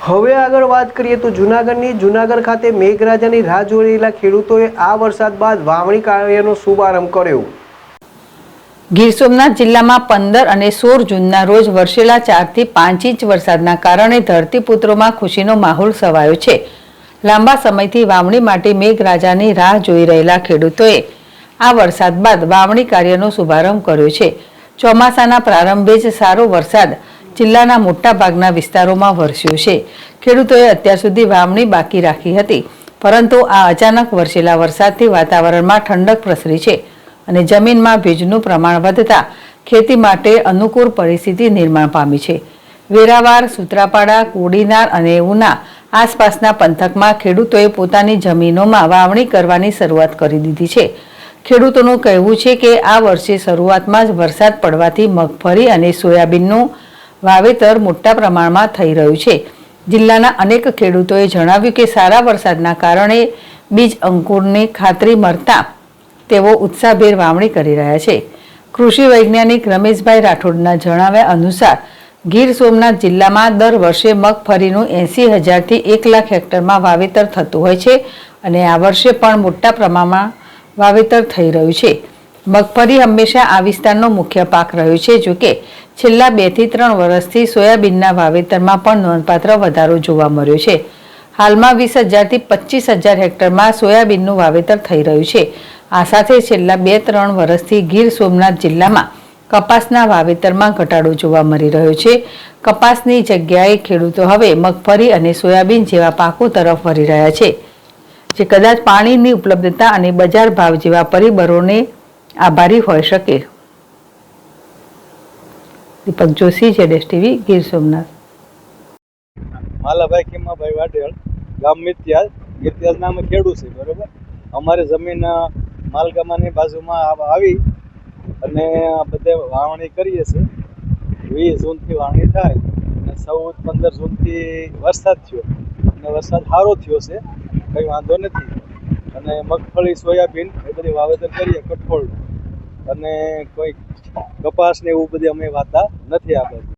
હવે આગળ વાત કરીએ તો જૂનાગઢ ખાતે મેઘરાજાની રાહ જોઈ રહેલા ખેડૂતોએ આ વરસાદ બાદ વાવણી કાર્યનો શુભારંભ કર્યો। ગીર સોમનાથ જિલ્લામાં 15 અને 16 જૂનના રોજ વરસેલા 4 થી 5 ઇંચ વરસાદના કારણે ધરતીપુત્રોમાં ખુશીનો માહોલ છવાયો છે। લાંબા સમયથી વાવણી માટે મેઘરાજાની રાહ જોઈ રહેલા ખેડૂતોએ આ વરસાદ બાદ વાવણી કાર્યનો શુભારંભ કર્યો છે। ચોમાસાના પ્રારંભે જ સારો વરસાદ જિલ્લાના મોટા ભાગના વિસ્તારોમાં વરસ્યો છે। ખેડૂતોએ અત્યાર સુધી વાવણી બાકી રાખી હતી, પરંતુ આ અચાનક વરસેલા વરસાદથી વાતાવરણમાં ઠંડક પ્રસરી છે અને જમીનમાં ભેજનું પ્રમાણ વધતા ખેતી માટે અનુકૂળ પરિસ્થિતિ નિર્માણ પામી છે। વેરાવાર, સૂત્રાપાડા, કોડીનાર અને ઉના આસપાસના પંથકમાં ખેડૂતોએ પોતાની જમીનોમાં વાવણી કરવાની શરૂઆત કરી દીધી છે। ખેડૂતોનું કહેવું છે કે આ વર્ષે શરૂઆતમાં જ વરસાદ પડવાથી મગફળી અને સોયાબીનનું વાવેતર મોટા પ્રમાણમાં થઈ રહ્યું છે। જિલ્લાના અનેક ખેડૂતોએ જણાવ્યું કે સારા વરસાદના કારણે બીજ અંકુરની ખાતરી મળતા તેઓ ઉત્સાહભેર વાવણી કરી રહ્યા છે। કૃષિ વૈજ્ઞાનિક રમેશભાઈ રાઠોડના જણાવ્યા અનુસાર ગીર સોમનાથ જિલ્લામાં દર વર્ષે મગફળીનું 80,000 થી 1 લાખ હેક્ટરમાં વાવેતર થતું હોય છે અને આ વર્ષે પણ મોટા પ્રમાણમાં વાવેતર થઈ રહ્યું છે। મગફળી હંમેશા આ વિસ્તારનો મુખ્ય પાક રહ્યો છે, જોકે છેલ્લા 2 થી 3 વર્ષથી સોયાબીનના વાવેતરમાં પણ નોંધપાત્ર વધારો જોવા મળ્યો છે। હાલમાં 20,000 થી 25,000 હેક્ટરમાં સોયાબીનનું વાવેતર થઈ રહ્યું છે। આ સાથે છેલ્લા 2-3 વર્ષથી ગીર સોમનાથ જિલ્લામાં કપાસના વાવેતરમાં ઘટાડો જોવા મળી રહ્યો છે। કપાસની જગ્યાએ ખેડૂતો હવે મગફળી અને સોયાબીન જેવા પાકો તરફ વળી રહ્યા છે, જે કદાચ પાણીની ઉપલબ્ધતા અને બજાર ભાવ જેવા પરિબળોને આભારી હોઈ શકે। દીપક જોશી, ZS TV, ગીર સોમનાથ। માલાભાઈ ખીમાભાઈ વાઢેલ, ગામ મિત્યાલ નામે ખેડૂત છે, બરોબર। અમારી જમીન માલગામાની બાજુમાં આવી અને બધે વાવણી કરીએ છીએ। 20 જૂનથી વાવણી થાય અને 14-15 જૂનથી વરસાદ થયો અને વરસાદ સારો થયો છે, કંઈ વાંધો નથી। અને મગફળી, સોયાબીન એ બધી વાવેતર કરીએ, કઠોળ અને કોઈ કપાસ ને એવું બધી અમે વાતા નથી આ બાજુ।